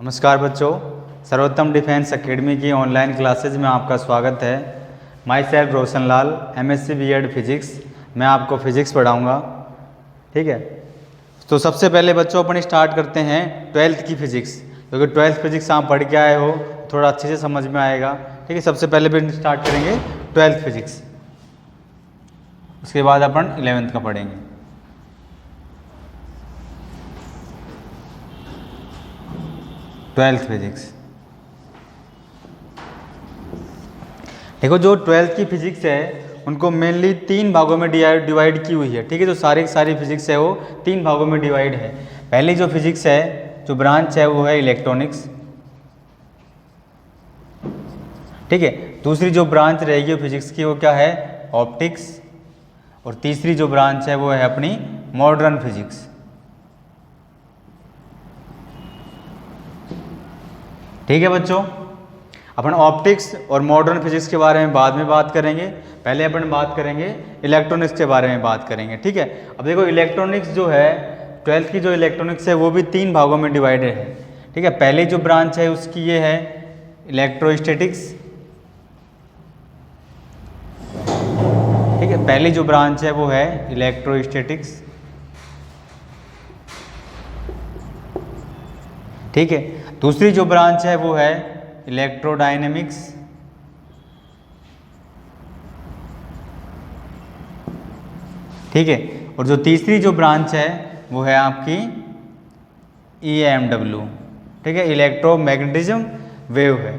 नमस्कार बच्चों, Sarvottam defence academy की ऑनलाइन क्लासेज में आपका स्वागत है। Myself Roshan Lal, MSc BEd physics. मैं आपको फिजिक्स पढ़ाऊंगा, ठीक है। तो सबसे पहले बच्चों अपन स्टार्ट करते हैं ट्वेल्थ की फिजिक्स, क्योंकि ट्वेल्थ फिजिक्स आप पढ़ के आए हो, थोड़ा अच्छे से समझ में आएगा, ठीक है। सबसे पहले भी स्टार्ट करेंगे ट्वेल्थ फिजिक्स, उसके बाद अपन 11th का पढ़ेंगे। ट्वेल्थ फिजिक्स, देखो जो ट्वेल्थ की फिजिक्स है उनको मेनली 3 भागों में डिवाइड की हुई है, ठीक है। जो सारी की सारी फिजिक्स है वो 3 भागों में डिवाइड है। पहली जो फिजिक्स है, जो ब्रांच है वो है इलेक्ट्रॉनिक्स, ठीक है। दूसरी जो ब्रांच रहेगी फिजिक्स की वो क्या है, ऑप्टिक्स। और तीसरी जो ब्रांच है वो है अपनी मॉडर्न फिजिक्स। ठीक है बच्चों, अपन ऑप्टिक्स और मॉडर्न फिजिक्स के बारे में बाद में बात करेंगे। पहले अपन बात करेंगे इलेक्ट्रॉनिक्स के बारे में बात करेंगे, ठीक है। अब देखो इलेक्ट्रॉनिक्स जो है, ट्वेल्थ की जो इलेक्ट्रॉनिक्स है वो भी 3 भागों में डिवाइडेड है, ठीक है। पहली जो ब्रांच है उसकी ये है इलेक्ट्रोस्टैटिक्स, ठीक है। पहली जो ब्रांच है वो है इलेक्ट्रोस्टैटिक्स, ठीक है। दूसरी जो ब्रांच है वो है इलेक्ट्रोडायनेमिक्स, ठीक है। और जो तीसरी जो ब्रांच है वो है आपकी EMW, ठीक है, इलेक्ट्रोमैग्नेटिज्म वेव है।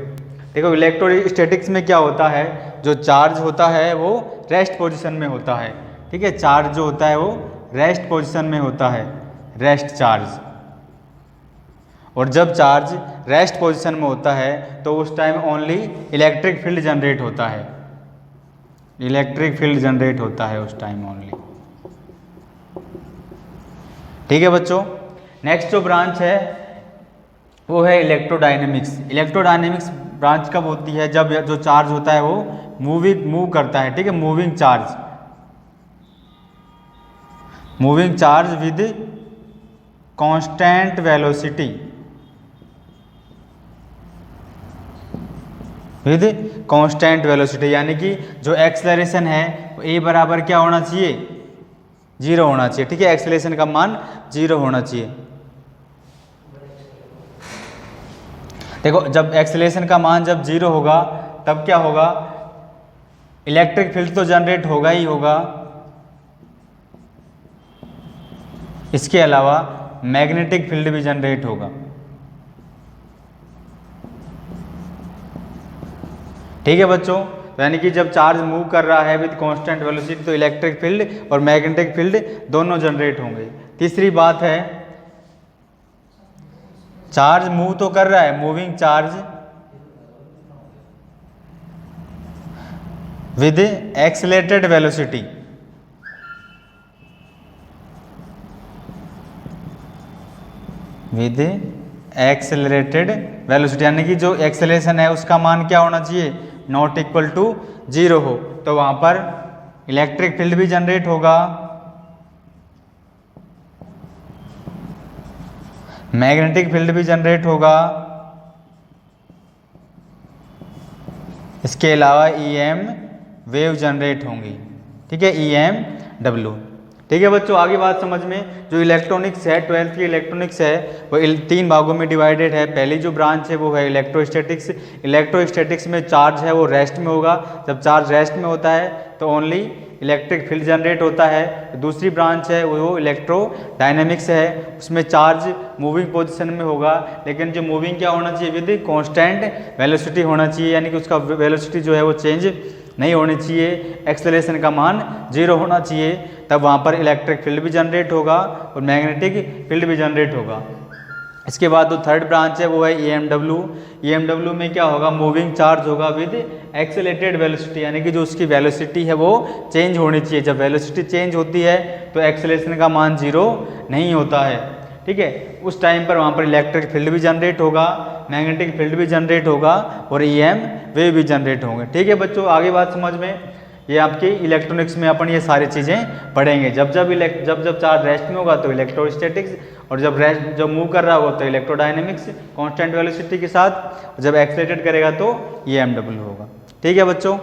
देखो इलेक्ट्रोस्टैटिक्स में क्या होता है, जो चार्ज होता है वो रेस्ट पोजीशन में होता है, ठीक है। चार्ज जो होता है वो रेस्ट पोजीशन में होता है, रेस्ट चार्ज। और जब चार्ज रेस्ट पोजीशन में होता है तो उस time only electric field generate होता है, इलेक्ट्रिक फील्ड जनरेट होता है उस टाइम ओनली, ठीक है बच्चों। नेक्स्ट जो ब्रांच है वो है इलेक्ट्रोडायनेमिक्स। इलेक्ट्रोडायनेमिक्स ब्रांच कब होती है, जब जो चार्ज होता है वो मूव करता है, ठीक है, moving charge with constant velocity, with constant velocity, यानी कि जो एक्सेलरेशन है वो ए बराबर क्या होना चाहिए, 0 होना चाहिए, ठीक है। एक्सेलरेशन का मान 0 होना चाहिए। देखो जब एक्सेलरेशन का मान जब 0 होगा तब क्या होगा, इलेक्ट्रिक फील्ड तो जनरेट होगा ही होगा, इसके अलावा मैग्नेटिक फील्ड भी जनरेट होगा, ठीक है बच्चों। तो यानी कि जब चार्ज मूव कर रहा है विद कांस्टेंट वेलोसिटी तो इलेक्ट्रिक फील्ड और मैग्नेटिक फील्ड दोनों जनरेट होंगे। तीसरी बात है, चार्ज मूव तो कर रहा है, moving charge with accelerated velocity, with accelerated velocity, यानी कि जो एक्सेलरेशन है उसका मान क्या होना चाहिए, नॉट इक्वल टू 0 हो, तो वहां पर इलेक्ट्रिक फील्ड भी जनरेट होगा, मैग्नेटिक फील्ड भी जनरेट होगा, इसके अलावा EM वेव जनरेट होंगी, ठीक है, EMW, ठीक है बच्चों। आगे बात समझ में, जो इलेक्ट्रॉनिक्स है, ट्वेल्थ की इलेक्ट्रॉनिक्स है वो 3 भागों में डिवाइडेड है। पहली जो ब्रांच है वो है इलेक्ट्रोस्टैटिक्स। इलेक्ट्रोस्टैटिक्स में चार्ज है वो रेस्ट में होगा, जब चार्ज रेस्ट में होता है तो ओनली इलेक्ट्रिक फील्ड जनरेट होता है। दूसरी ब्रांच है वो इलेक्ट्रोडायनेमिक्स है, उसमें चार्ज मूविंग पोजीशन में होगा, लेकिन जो मूविंग क्या होना चाहिए, विद कांस्टेंट वेलोसिटी होना चाहिए, यानी कि उसका वेलोसिटी जो है वो चेंज नहीं होनी चाहिए, एक्सेलरेशन का मान 0 होना चाहिए, तब वहाँ पर इलेक्ट्रिक फील्ड भी जनरेट होगा और मैग्नेटिक फील्ड भी जनरेट होगा। इसके बाद जो थर्ड ब्रांच है वो है EMW। EMW में क्या होगा, मूविंग चार्ज होगा विद एक्सेलरेटेड वेलोसिटी, यानी कि जो उसकी वेलोसिटी है वो चेंज होनी चाहिए। जब वेलोसिटी चेंज होती है तो एक्सेलरेशन का मान 0 नहीं होता है, ठीक है। उस टाइम पर वहाँ पर इलेक्ट्रिक फील्ड भी जनरेट होगा, मैग्नेटिक फील्ड भी जनरेट होगा और EM वेव भी जनरेट होंगे, ठीक है बच्चों। आगे बात समझ में, ये आपकी इलेक्ट्रॉनिक्स में अपन ये सारी चीज़ें पढ़ेंगे। जब जब चार्ज रेस्ट में होगा तो इलेक्ट्रोस्टैटिक्स, और जब मूव कर रहा होगा तो इलेक्ट्रोडायनेमिक्स कांस्टेंट वेलोसिटी के साथ, और जब एक्सेलरेटेड करेगा तो EMW होगा। ठीक है बच्चों।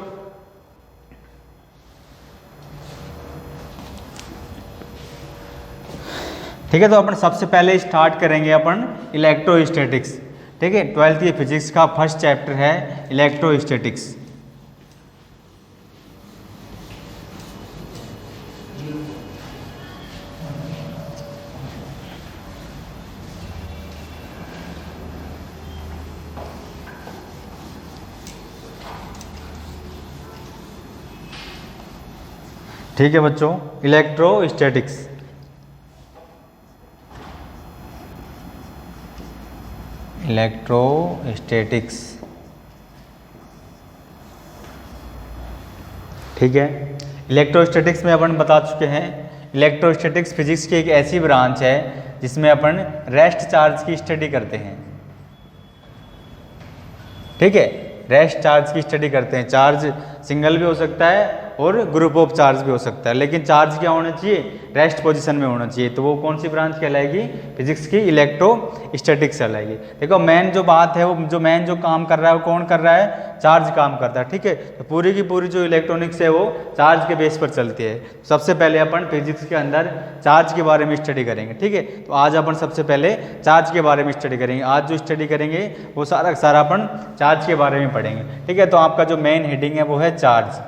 ठीक है, तो अपन सबसे पहले स्टार्ट करेंगे अपन इलेक्ट्रोस्टैटिक्स। ठीक है, 12th की फिजिक्स का फर्स्ट चैप्टर है इलेक्ट्रोस्टैटिक्स। ठीक है बच्चों, इलेक्ट्रोस्टैटिक्स। इलेक्ट्रोस्टैटिक्स। ठीक है, इलेक्ट्रोस्टैटिक्स में अपन बता चुके हैं, इलेक्ट्रोस्टैटिक्स फिजिक्स की एक ऐसी ब्रांच है जिसमें अपन रेस्ट चार्ज की स्टडी करते हैं। ठीक है, रेस्ट चार्ज की स्टडी करते हैं। चार्ज सिंगल भी हो सकता है और ग्रुप ऑफ चार्ज भी हो सकता है, लेकिन चार्ज क्या होना चाहिए, रेस्ट पोजीशन में होना चाहिए। तो वो कौन सी ब्रांच कहलाएगी, फिजिक्स की इलेक्ट्रोस्टैटिक्स कहलाएगी। देखो मेन जो बात है, वो जो मेन जो काम कर रहा है वो कौन कर रहा है, चार्ज काम करता है। ठीक है, तो पूरी की पूरी जो इलेक्ट्रॉनिक्स है वो चार्ज के बेस पर चलती है। सबसे पहले अपन फिजिक्स के अंदर चार्ज के बारे में स्टडी करेंगे। ठीक है, तो आज अपन सबसे पहले चार्ज के बारे में स्टडी करेंगे। आज जो स्टडी करेंगे वो सारा अपन चार्ज के बारे में पढ़ेंगे। ठीक है, तो आपका जो मेन हेडिंग है वो है चार्ज।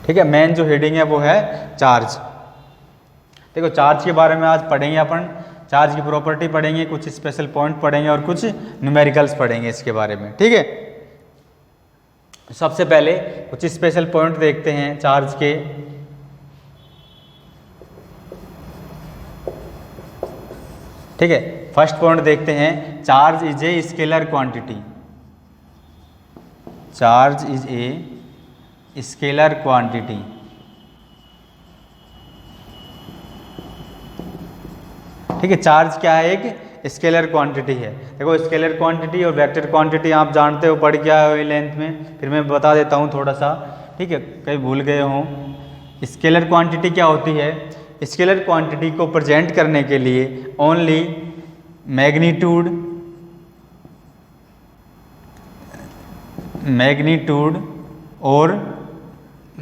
ठीक है, मेन जो हेडिंग है वो है चार्ज। देखो चार्ज के बारे में आज पढ़ेंगे अपन, चार्ज की प्रॉपर्टी पढ़ेंगे, कुछ स्पेशल पॉइंट पढ़ेंगे और कुछ न्यूमेरिकल्स पढ़ेंगे इसके बारे में। ठीक है, सबसे पहले कुछ स्पेशल पॉइंट देखते हैं चार्ज के। ठीक है, फर्स्ट पॉइंट देखते हैं, charge is a scalar quantity. Charge is a scalar quantity. ठीक है, चार्ज क्या है, एक स्केलर क्वांटिटी है। देखो स्केलर क्वांटिटी और वेक्टर क्वांटिटी आप जानते हो, पढ़ क्या है लेंथ में, फिर मैं बता देता हूँ थोड़ा सा। ठीक है, कहीं भूल गए हों। स्केलर क्वांटिटी क्या होती है, स्केलर क्वांटिटी को प्रेजेंट करने के लिए ओनली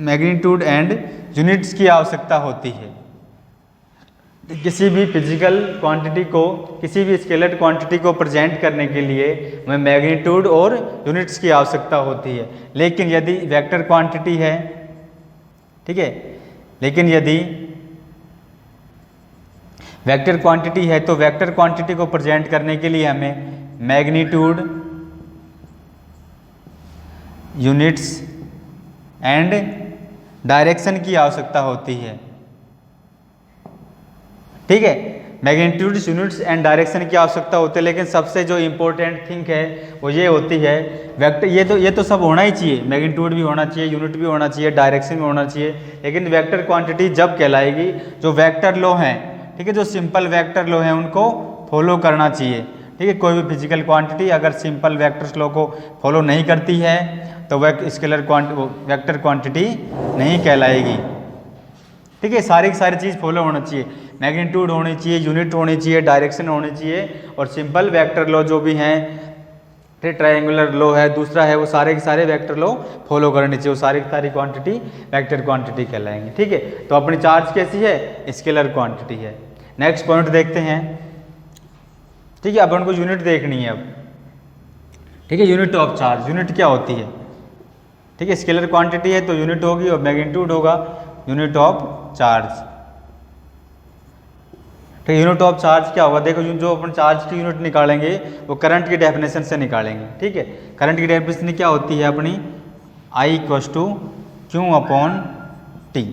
मैग्नीट्यूड एंड यूनिट्स की आवश्यकता होती है। किसी भी फिजिकल क्वांटिटी को, किसी भी स्केलर क्वांटिटी को प्रेजेंट करने के लिए हमें मैग्नीट्यूड और यूनिट्स की आवश्यकता होती है। लेकिन यदि वेक्टर क्वांटिटी है, ठीक है, लेकिन यदि वेक्टर क्वांटिटी है तो वेक्टर क्वांटिटी को प्रेजेंट करने के लिए हमें मैग्नीट्यूड, यूनिट्स एंड डायरेक्शन की आवश्यकता होती है। ठीक है, मैग्नीट्यूड, यूनिट्स एंड डायरेक्शन की आवश्यकता होती है, लेकिन सबसे जो इम्पोर्टेंट थिंग है वो ये होती है वेक्टर। ये तो सब होना ही चाहिए, मैग्नीट्यूड भी होना चाहिए, यूनिट भी होना चाहिए, डायरेक्शन भी होना चाहिए, लेकिन वेक्टर क्वांटिटी जब कहलाएगी जो वेक्टर लॉ हैं, ठीक है, जो सिंपल वेक्टर लॉ हैं उनको फॉलो करना चाहिए। ठीक है, कोई भी फिजिकल क्वांटिटी अगर सिंपल वेक्टर्स लॉ को फॉलो नहीं करती है तो वह स्केलर वेक्टर क्वांटिटी नहीं कहलाएगी। ठीक है, सारी की सारी चीज़ फॉलो होना चाहिए, मैग्नीट्यूड होनी चाहिए, यूनिट होनी चाहिए, डायरेक्शन होनी चाहिए, और सिंपल वेक्टर लॉ जो भी हैं, फिर ट्रायंगुलर लॉ है, दूसरा है, वो सारे के सारे वेक्टर लॉ फॉलो करनी चाहिए। वो सारी की सारी क्वांटिटी वेक्टर क्वांटिटी कहलाएंगे। ठीक है, तो अपनी चार्ज कैसी है, स्केलर क्वांटिटी है। नेक्स्ट पॉइंट देखते हैं। ठीक है, अब उनको यूनिट देखनी है अब। ठीक है, यूनिट ऑफ चार्ज, यूनिट क्या होती है। ठीक है, स्केलर क्वांटिटी है तो यूनिट होगी और मैग्नीट्यूड होगा, यूनिट ऑफ चार्ज। तो यूनिट ऑफ चार्ज क्या होगा, देखो जो अपन चार्ज की यूनिट निकालेंगे वो करंट की डेफिनेशन से निकालेंगे। ठीक है, करंट की डेफिनेशन क्या होती है अपनी, I = Q अपॉन T।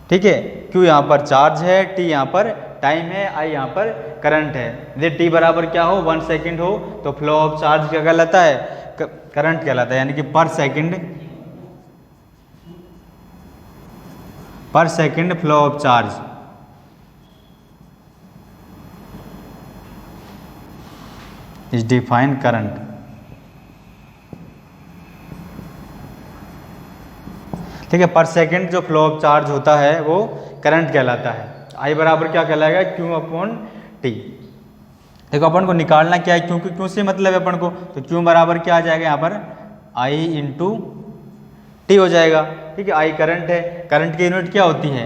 ठीक है, Q यहाँ पर चार्ज है, T यहाँ पर टाइम है, I यहाँ पर करंट है। यदि T बराबर क्या हो, 1 सेकेंड हो तो फ्लो ऑफ चार्ज क्या कहलाता है, करंट कहलाता है, यानी कि पर second flow of charge. Is define current. ठीक है। पर सेकंड जो फ्लो ऑफ चार्ज होता है वो करंट कहलाता है। आई बराबर क्या कहलाएगा, क्यू अपॉन टी। देखो अपन को निकालना क्या है, क्योंकि क्यों से मतलब है अपन को, तो क्यू बराबर क्या आ जाएगा यहाँ पर आई इंटू टी हो जाएगा। ठीक है, आई करंट है, करंट की यूनिट क्या होती है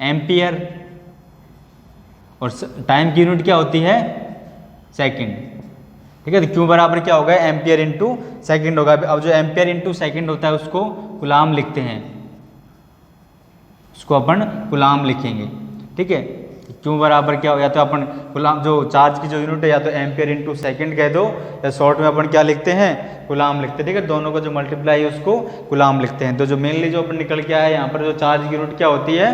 एम्पियर, और टाइम की यूनिट क्या होती है सेकंड। ठीक है, तो क्यू बराबर क्या होगा एम्पियर इंटू सेकंड होगा। अब जो एम्पियर इंटू सेकंड होता है उसको कूलाम लिखते हैं, उसको अपन कूलाम लिखेंगे। ठीक है, क्यू बराबर क्या हो, या तो अपन कूलाम जो चार्ज की जो यूनिट है या तो एम्पियर इंटू सेकंड कह दो, या शॉर्ट में अपन क्या लिखते हैं कूलाम लिखते हैं। ठीक है, दोनों का जो मल्टीप्लाई है उसको कूलाम लिखते हैं। तो जो मेनली जो अपन निकल के आया है यहाँ पर जो चार्ज की यूनिट क्या होती है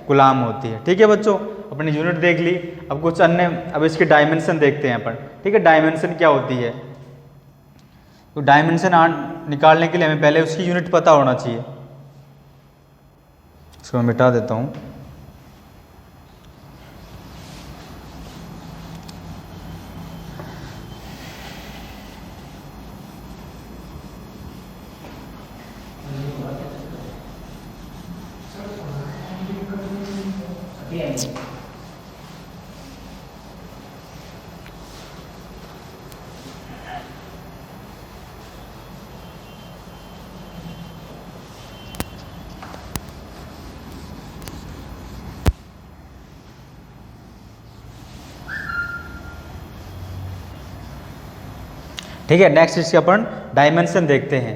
कूलाम होती है। ठीक है बच्चों, अपनी यूनिट देख ली। अब कुछ अन्य, अब इसकी डायमेंशन देखते हैं अपन। ठीक है, डायमेंशन क्या होती है, तो डायमेंशन निकालने के लिए हमें पहले उसकी यूनिट पता होना चाहिए। इसको मैं मिटा देता हूँ। ठीक है, नेक्स्ट इसके अपन डायमेंशन देखते हैं।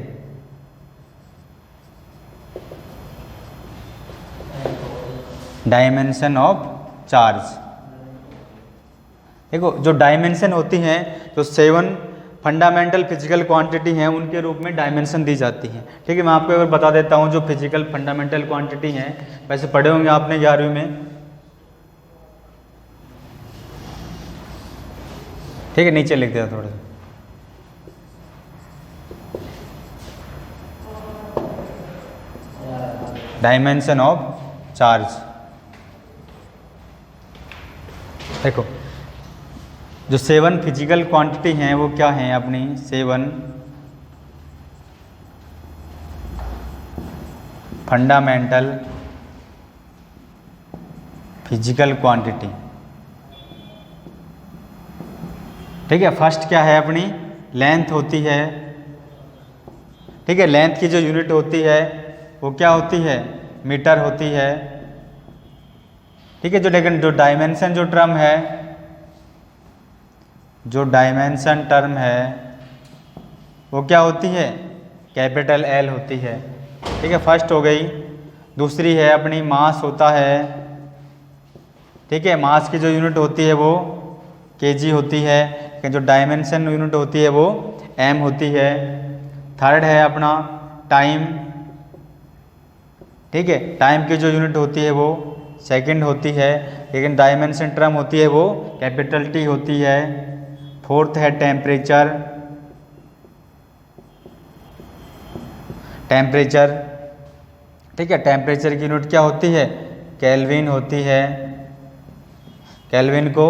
Dimension of charge. देखो जो डायमेंशन होती हैं तो 7 फंडामेंटल फिजिकल क्वांटिटी हैं, उनके रूप में डायमेंशन दी जाती हैं। ठीक है, मैं आपको एक बार बता देता हूँ जो फिजिकल फंडामेंटल क्वांटिटी हैं, वैसे पढ़े होंगे आपने 11वीं में। ठीक है, नीचे लिख दिया थोड़ा सा। Dimension of charge. देखो जो 7 फिजिकल क्वांटिटी हैं वो क्या हैं अपनी 7 फंडामेंटल फिजिकल क्वांटिटी। ठीक है, फर्स्ट क्या है अपनी लेंथ होती है। ठीक है, लेंथ की जो यूनिट होती है वो क्या होती है मीटर होती है। ठीक है, जो लेकिन जो डायमेंशन जो टर्म है, जो डायमेंशन टर्म है वो क्या होती है कैपिटल एल होती है। ठीक है, फर्स्ट हो गई। दूसरी है अपनी मास होता है। ठीक है, मास की जो यूनिट होती है वो केजी होती है, लेकिन जो डायमेंशन यूनिट होती है वो एम होती है। थर्ड है अपना टाइम। ठीक है, टाइम की जो यूनिट होती है वो सेकंड होती है, लेकिन डायमेंशन टर्म होती है वो कैपिटल टी होती है। फोर्थ है टेम्परेचर। टेम्परेचर, ठीक है, टेम्परेचर की यूनिट क्या होती है केल्विन होती है। केल्विन को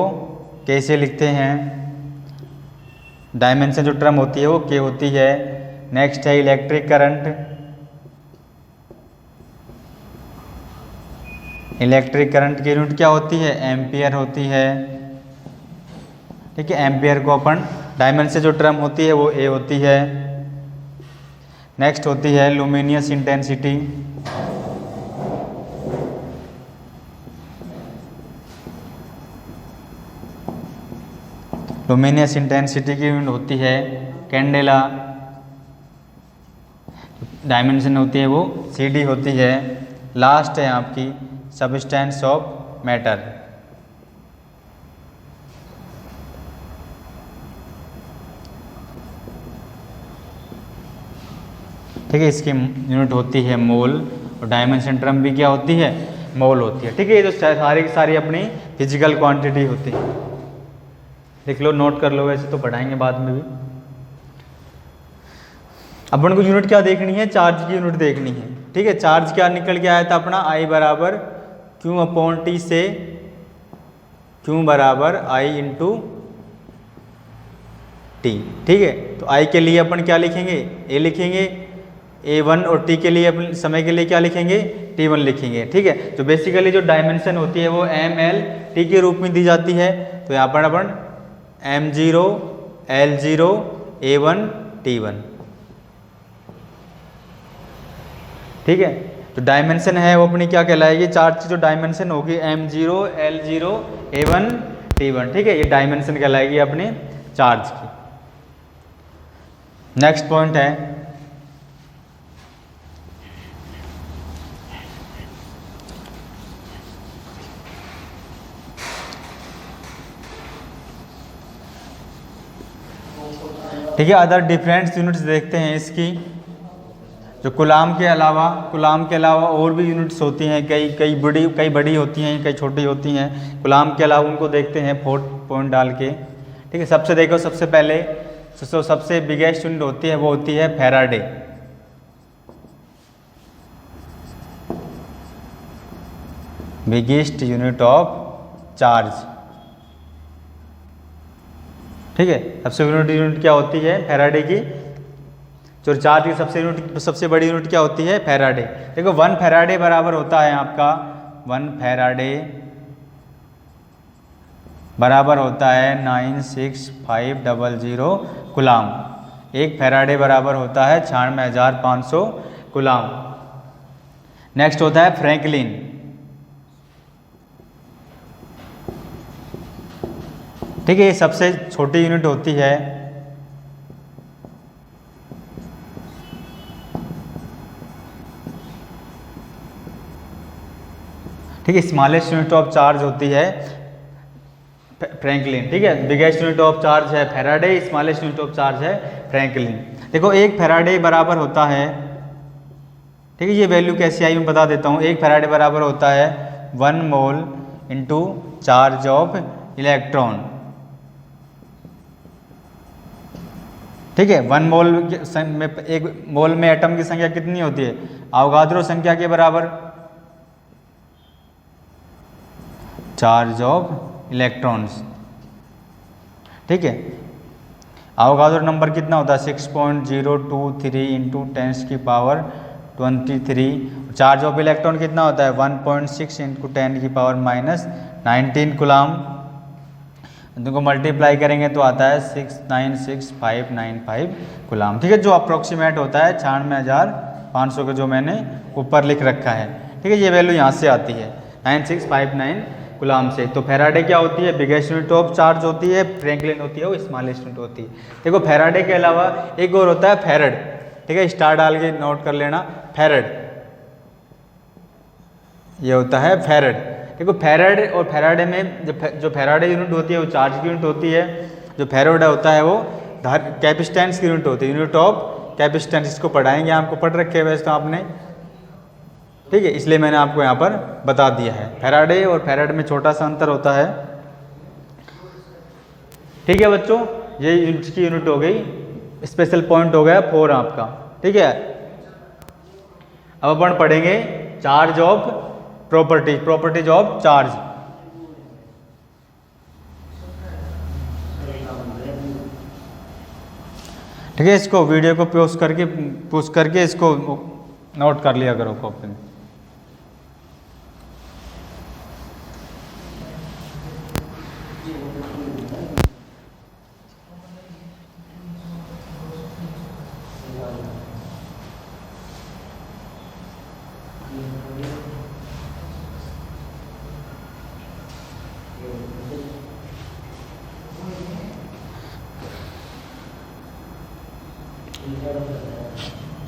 कैसे लिखते हैं, डायमेंशन जो टर्म होती है वो के होती है। नेक्स्ट है इलेक्ट्रिक करंट। इलेक्ट्रिक करंट की यूनिट क्या होती है एम्पियर होती है। ठीक है, एम्पियर को अपन डायमेंशन जो टर्म होती है वो ए होती है। नेक्स्ट होती है लुमिनियस इंटेंसिटी। लुमिनियस इंटेंसिटी की यूनिट होती है कैंडेला। डायमेंशन होती है वो सीडी होती है। लास्ट है आपकी सबस्टेंस ऑफ मैटर। ठीक है, इसकी यूनिट होती है मोल, और डायमेंशन टर्म भी क्या होती है मोल होती है। ठीक है, ये तो सारी की सारी अपनी फिजिकल क्वांटिटी होती है। देख लो, नोट कर लो, वैसे तो पढ़ाएंगे बाद में भी। अपन को यूनिट क्या देखनी है, चार्ज की यूनिट देखनी है। ठीक है, चार्ज क्या निकल के आया था अपना आई बराबर क्यू अपॉन टी से क्यू बराबर आई इंटू टी। ठीक है, तो आई के लिए अपन क्या लिखेंगे ए लिखेंगे, A1 और T के लिए अपने समय के लिए क्या लिखेंगे, T1 लिखेंगे। ठीक है, तो बेसिकली जो डायमेंशन होती है वो ML/T के रूप में दी जाती है। तो यहाँ पर अपन M0 L0 A1 T1। ठीक है, तो डायमेंशन है वो अपनी क्या कहलाएगी, चार्ज की जो डायमेंशन होगी M0 L0 A1 T1। ठीक है, ये डायमेंशन कहलाएगी अपने चार्ज की। नेक्स्ट पॉइंट है ठीक है, अदर डिफरेंट यूनिट्स देखते हैं इसकी। जो कूलाम के अलावा और भी यूनिट्स होती हैं, कई बड़ी होती हैं, कई छोटी होती हैं। कूलाम के अलावा उनको देखते हैं 4 पॉइंट डाल के। ठीक है, सबसे देखो, सबसे पहले सबसे बिगेस्ट यूनिट होती है वो होती है Faraday. Biggest unit of charge. ठीक है, सबसे यूनिट क्या होती है फैराडे की, जो चार्ज की सबसे बड़ी यूनिट क्या होती है, फैराडे। देखो 1 फैराडे बराबर होता है आपका 1 फैराडे बराबर होता है 96500 कूलाम। 1 फैराडे बराबर होता है 96,500 कूलाम। नेक्स्ट होता है फ्रैंकलिन। ठीक है, ये सबसे छोटी यूनिट होती है। ठीक है, स्मॉलेस्ट यूनिट ऑफ चार्ज होती है फ्रैंकलिन। ठीक है, बिगेस्ट यूनिट ऑफ चार्ज है Faraday, smallest unit of charge है फ्रैंकलिन। देखो 1 फैराडे बराबर होता है, ठीक है, ये वैल्यू कैसी आई मैं बता देता हूँ। 1 फैराडे बराबर होता है 1 mole into charge of electron. ठीक है, 1 मोल में, 1 मोल में एटम की संख्या कितनी होती है, अवोगाद्रो संख्या के बराबर चार्ज ऑफ इलेक्ट्रॉन्स। ठीक है, अवोगाद्रो नंबर कितना होता है 6.023 इंटू 10⁻23। चार्ज ऑफ इलेक्ट्रॉन कितना होता है 1.6 इंटू 10⁻19 कूलाम। इनको मल्टीप्लाई करेंगे तो आता है 696595 कूलाम। ठीक है, जो अप्रोक्सीमेट होता है 96,500 का जो मैंने ऊपर लिख रखा है। ठीक है, ये वैल्यू यहाँ से आती है 9659 कूलाम से। तो फैराडे क्या होती है, बिगेस्ट यूनिट ऑफ चार्ज होती है, फ्रैंकलिन होती है वो स्मॉलेस्ट यूनिट होती है। देखो फैराडे के अलावा एक और होता है फैरड। ठीक है, स्टार डाल के नोट कर लेना, फैरड, ये होता है फैरड। देखो फैरड और फैराडे में जो फैराडे यूनिट होती है वो चार्ज की यूनिट होती है, जो फैराडे होता है वो कैपेसिटेंस की यूनिट होती है, यूनिट ऑफ कैपेसिटेंस। इसको पढ़ाएंगे, आपको पढ़ रखे हैं वैसे तो आपने। ठीक है, इसलिए मैंने आपको यहाँ पर बता दिया है। फैराडे और फैरड में छोटा सा अंतर होता है। ठीक है बच्चों, ये इसकी यूनिट हो गई, स्पेशल पॉइंट हो गया 4 आपका। ठीक है, अब अपन पढ़ेंगे charge of properties of charge. ठीक है, इसको वीडियो को पॉज करके इसको नोट कर लिया करो कॉपी में।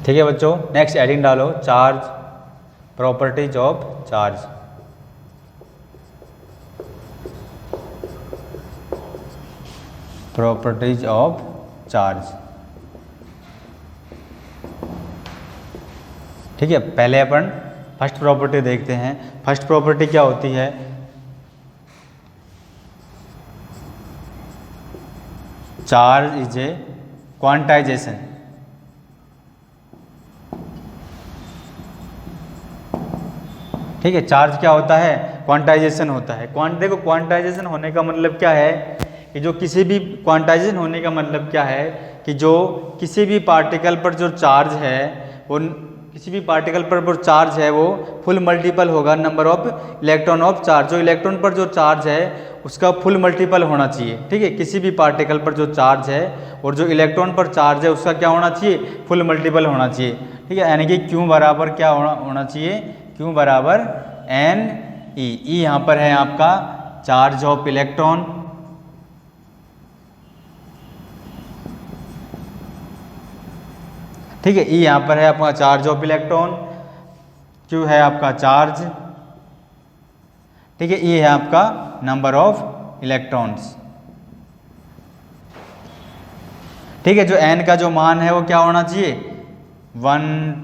ठीक है बच्चों, नेक्स्ट एडिंग डालो, charge properties of charge. Properties of charge. ठीक है, पहले अपन फर्स्ट प्रॉपर्टी देखते हैं। फर्स्ट प्रॉपर्टी क्या होती है, चार्ज इज ए क्वांटाइजेशन। ठीक है, चार्ज क्या होता है, क्वांटाइजेशन होता है। देखो क्वांटाइजेशन होने का मतलब क्या है कि जो किसी भी क्वांटाइजेशन होने का मतलब क्या है कि जो किसी भी पार्टिकल पर जो चार्ज है वो किसी भी पार्टिकल पर जो चार्ज है वो फुल मल्टीपल होगा number of electron of charge. जो इलेक्ट्रॉन पर जो चार्ज है उसका फुल मल्टीपल होना चाहिए, ठीक है। किसी भी पार्टिकल पर जो चार्ज है और जो इलेक्ट्रॉन पर चार्ज है उसका क्या होना चाहिए, फुल मल्टीपल होना चाहिए, ठीक है। यानी कि Q बराबर क्या होना चाहिए, Q बराबर NE। E यहाँ पर है आपका चार्ज ऑफ इलेक्ट्रॉन, ठीक है। E यहाँ पर है आपका चार्ज ऑफ इलेक्ट्रॉन, Q है आपका चार्ज, ठीक है। E है आपका नंबर ऑफ इलेक्ट्रॉन्स, ठीक है। जो N का जो मान है वो क्या होना चाहिए, 1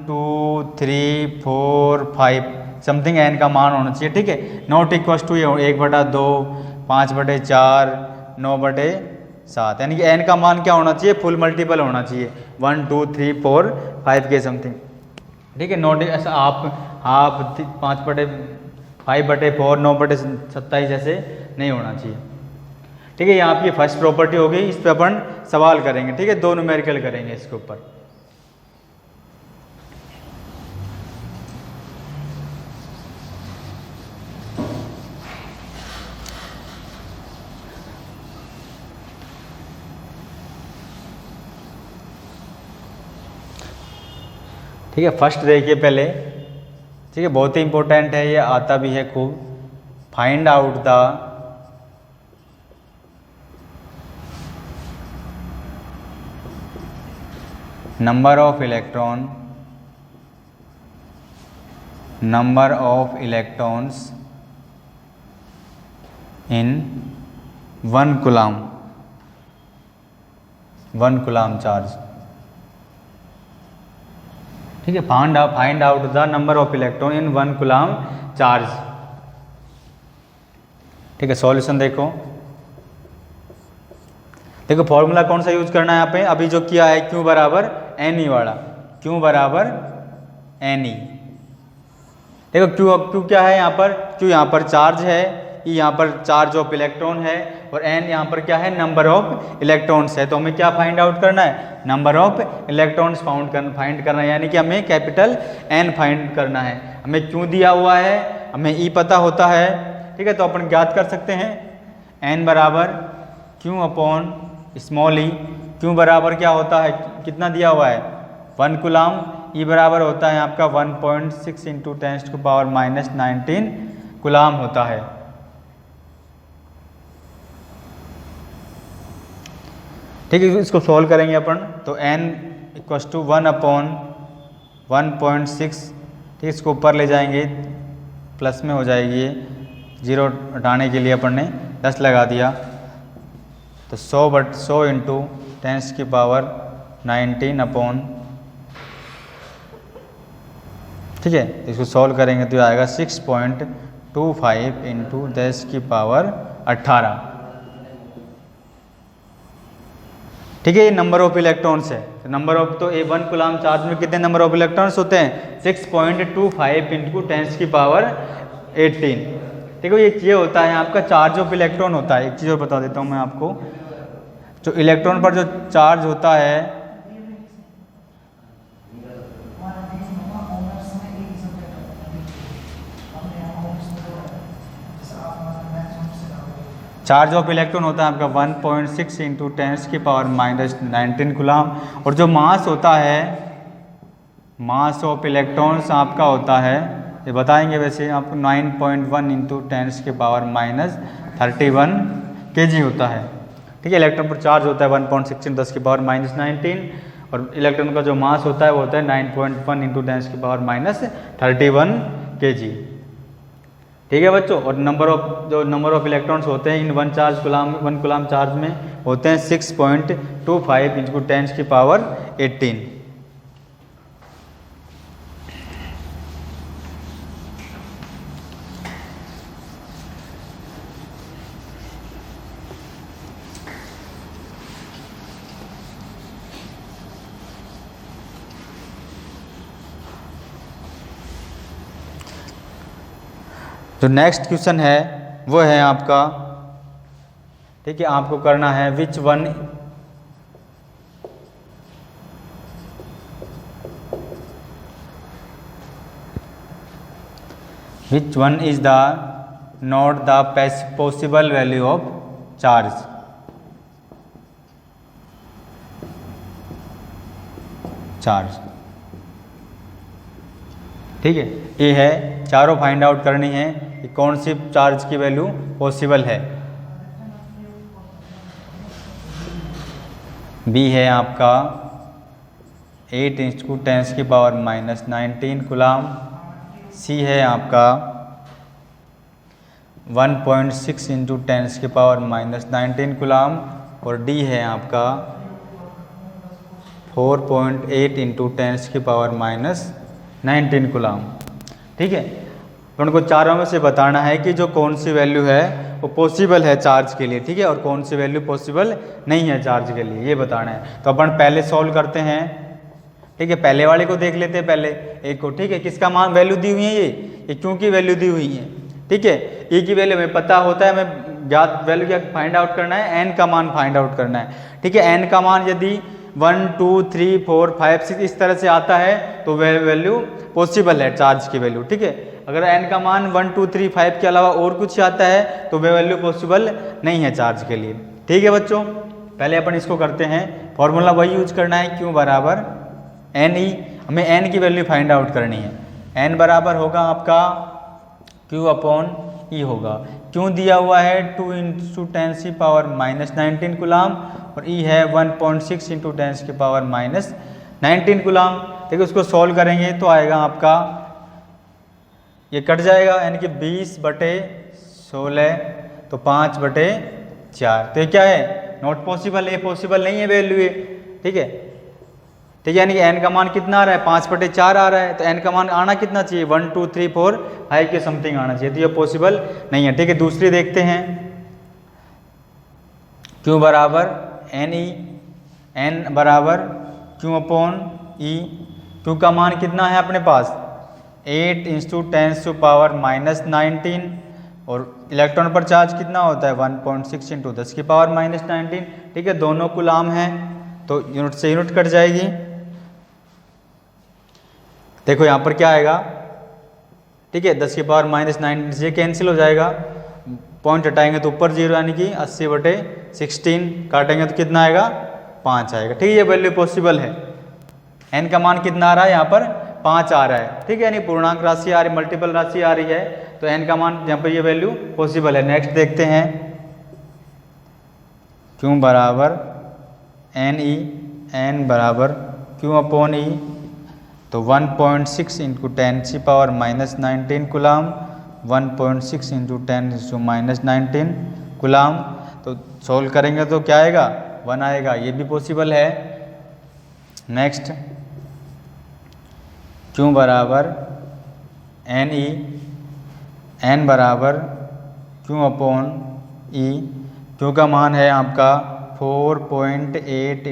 2 3 4 5 समथिंग N का मान होना चाहिए, ठीक है। नॉट इक्वल टू 1/2 5/4 9/7, यानी कि N का मान क्या होना चाहिए, फुल मल्टीपल होना चाहिए 1 2 3 4 5 के समथिंग, ठीक है। नॉट ऐसा आप 5/4 9/27 ऐसे नहीं होना चाहिए, ठीक है। ये आपकी फर्स्ट प्रॉपर्टी होगी, इस पर अपन सवाल करेंगे, ठीक है। 2 न्यूमेरिकल करेंगे इसके ऊपर। ठीक है, फर्स्ट देखिए पहले, ठीक है। बहुत ही इंपॉर्टेंट है, ये आता भी है खूब। Find out the number of electrons in 1 coulomb charge, ठीक है। Find out the number of electron in 1 coulomb charge, ठीक है। सॉल्यूशन देखो फॉर्मूला कौन सा यूज करना है यहाँ पे, अभी जो किया है Q बराबर NE वाला, Q बराबर NE। देखो Q क्या है यहाँ पर, Q यहाँ पर चार्ज है, E यहाँ पर चार्ज ऑफ इलेक्ट्रॉन है, और N यहाँ पर क्या है, नंबर ऑफ इलेक्ट्रॉन्स है। तो हमें क्या फाइंड आउट करना है, नंबर ऑफ इलेक्ट्रॉन्स फाइंड करना है, यानी कि हमें कैपिटल N फाइंड करना है। हमें Q दिया हुआ है, हमें E पता होता है, ठीक है। तो अपन ज्ञात कर सकते हैं N बराबर Q upon small e। Q बराबर क्या होता है, कितना दिया हुआ है 1 कूलम, E बराबर होता है आपका 1.6 इंटू 10⁻⁻19 कूलम होता है, ठीक है। इसको सॉल्व करेंगे अपन, तो N = 1/1.6, ठीक है। इसको ऊपर ले जाएंगे, प्लस में हो जाएगी, 0 हटाने के लिए अपन ने 10 लगा दिया, तो 100 इंटू 10⁻19 अपॉन, ठीक है। इसको सॉल्व करेंगे तो आएगा 6.25 इंटू 10⁻18, ठीक है। ये नंबर ऑफ इलेक्ट्रॉन्स है। नंबर ऑफ तो 1 कूलम चार्ज में कितने नंबर ऑफ इलेक्ट्रॉन्स होते हैं, 6.25 इंटू 10⁻18, ठीक है। ये होता है आपका चार्ज ऑफ इलेक्ट्रॉन होता है। एक चीज़ और बता देता हूँ मैं आपको, जो इलेक्ट्रॉन पर जो चार्ज होता है, चार्ज ऑफ इलेक्ट्रॉन होता है आपका 1.6 इंटू 10⁻19 कूलम, और जो मास होता है, मास ऑफ इलेक्ट्रॉन्स आपका होता है, ये बताएंगे वैसे आपको, 9.1 इंटू 10⁻31 kg होता है, ठीक है। इलेक्ट्रॉन पर चार्ज होता है 1.6 इंटू 10⁻19, और इलेक्ट्रॉन का जो मास होता है वो होता है 9.1 इंटू 10⁻31 kg, ठीक है बच्चों। और नंबर ऑफ इलेक्ट्रॉन्स होते हैं इन 1 कूलम चार्ज में होते हैं 6.25 इंटू 10⁻18। जो नेक्स्ट क्वेश्चन है वो है आपका, ठीक है। आपको करना है which one which one is the not the possible value of charge. ठीक है, ये है, चारों फाइंड आउट करनी है कि कौन सी चार्ज की वैल्यू पॉसिबल है। बी है आपका 8 × 10⁻⁻19 कूलाम। सी है आपका 1.6 × 10⁻⁻19 कूलाम। और डी है आपका 4.8 × 10⁻⁻19 कूलाम। ठीक है, तो उनको चारों में से बताना है कि जो कौन सी वैल्यू है वो पॉसिबल है चार्ज के लिए। ठीक है, और कौन सी वैल्यू पॉसिबल नहीं है चार्ज के लिए, ये बताना है। तो अपन पहले सॉल्व करते हैं। ठीक है, पहले वाले को देख लेते हैं, पहले एक को। ठीक है, किसका मान वैल्यू दी हुई है, ये क्यों की वैल्यू दी हुई है। ठीक है, ए की वैल्यू हमें पता होता है, हमें ज्ञात वैल्यू क्या फाइंड आउट करना है, एन का मान फाइंड आउट करना है। ठीक है, एन का मान यदि 1 2 3 4 5 6 इस तरह से आता है तो वैल्यू पॉसिबल है चार्ज की वैल्यू। ठीक है, अगर एन का मान 1 2 3 5 के अलावा और कुछ आता है तो वह वैल्यू पॉसिबल नहीं है चार्ज के लिए। ठीक है बच्चों, पहले अपन इसको करते हैं। फॉर्मूला वही यूज करना है, क्यू बराबर एन ई। हमें एन की वैल्यू फाइंड आउट करनी है। एन बराबर होगा आपका क्यू अपॉन ई होगा। क्यों दिया हुआ है 2 × 10⁻⁻19 कूलाम और ई है 1.6 × 10⁻⁻19 कूलाम। देखिए उसको सॉल्व करेंगे तो आएगा आपका, ये कट जाएगा, यानी कि 20/16 तो 5/4। तो ये क्या है, नॉट पॉसिबल, ये पॉसिबल नहीं है वैल्यू ये। ठीक है, ठीक है, यानी कि एन का मान कितना आ रहा है, 5/4 आ रहा है। तो एन का मान आना कितना चाहिए, 1 2 3 4 5 के समथिंग आना चाहिए। तो ये पॉसिबल नहीं है। ठीक है, दूसरी देखते हैं। क्यू बराबर एन ई, एन बराबर क्यू अपॉन ई। क्यू का मान कितना है अपने पास 8 × 10⁻⁻19 और इलेक्ट्रॉन पर चार्ज कितना होता है 1.6 × 10⁻⁻19। ठीक है, दोनों कूलाम हैं तो यूनिट से यूनिट कट जाएगी। देखो यहाँ पर क्या आएगा, ठीक है, 10⁻⁻19 से कैंसिल हो जाएगा, पॉइंट हटाएंगे तो ऊपर 0 यानी कि 80/16 काटेंगे तो कितना आएगा 5 आएगा। ठीक है, ये वैल्यू पॉसिबल है। एन का मान कितना आ रहा है यहाँ पर 5 आ रहा है। ठीक है, यानी पूर्णांक राशि आ रही, मल्टीपल राशि आ रही है, तो एन का मान यहाँ पर ये वैल्यू पॉसिबल है। नेक्स्ट देखते हैं, क्यू बराबर एन ई, एन बराबर क्यू अपॉन ई। तो 1.6 × 10⁻⁻19 कूलाम, 1.6 × 10⁻⁻19 कूलाम। तो सोल्व करेंगे तो क्या आएगा 1 आएगा, ये भी पॉसिबल है। नेक्स्ट, क्यू बराबर एन ई, एन बराबर क्यू अपॉन ई। क्यू का मान है आपका 4.8 ×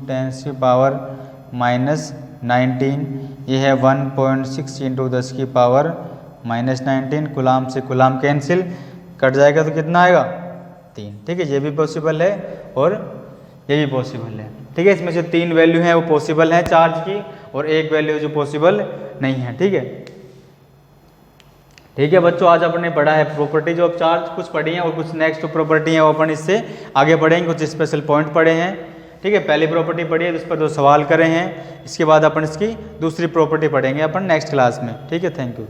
10⁻⁻19, ये है 1.6 × 10⁻⁻19 कूलाम से कूलाम कैंसिल कट जाएगा तो कितना आएगा 3। ठीक है, ये भी पॉसिबल है और ये भी पॉसिबल है। ठीक है, इसमें से 3 वैल्यू हैं वो पॉसिबल है चार्ज की और एक वैल्यू जो पॉसिबल नहीं है। ठीक है, ठीक है बच्चों, आज अपने पढ़ा है प्रॉपर्टीज ऑफ चार्ज, कुछ पढ़ी हैं और कुछ नेक्स्ट प्रॉपर्टी है वो अपन इससे आगे पढ़ेंगे, कुछ स्पेशल पॉइंट पढ़े हैं। ठीक है, पहली प्रॉपर्टी पढ़ी है, उस पर 2 सवाल करे हैं, इसके बाद अपन इसकी दूसरी प्रॉपर्टी पढ़ेंगे अपन नेक्स्ट क्लास में। ठीक है, थैंक यू।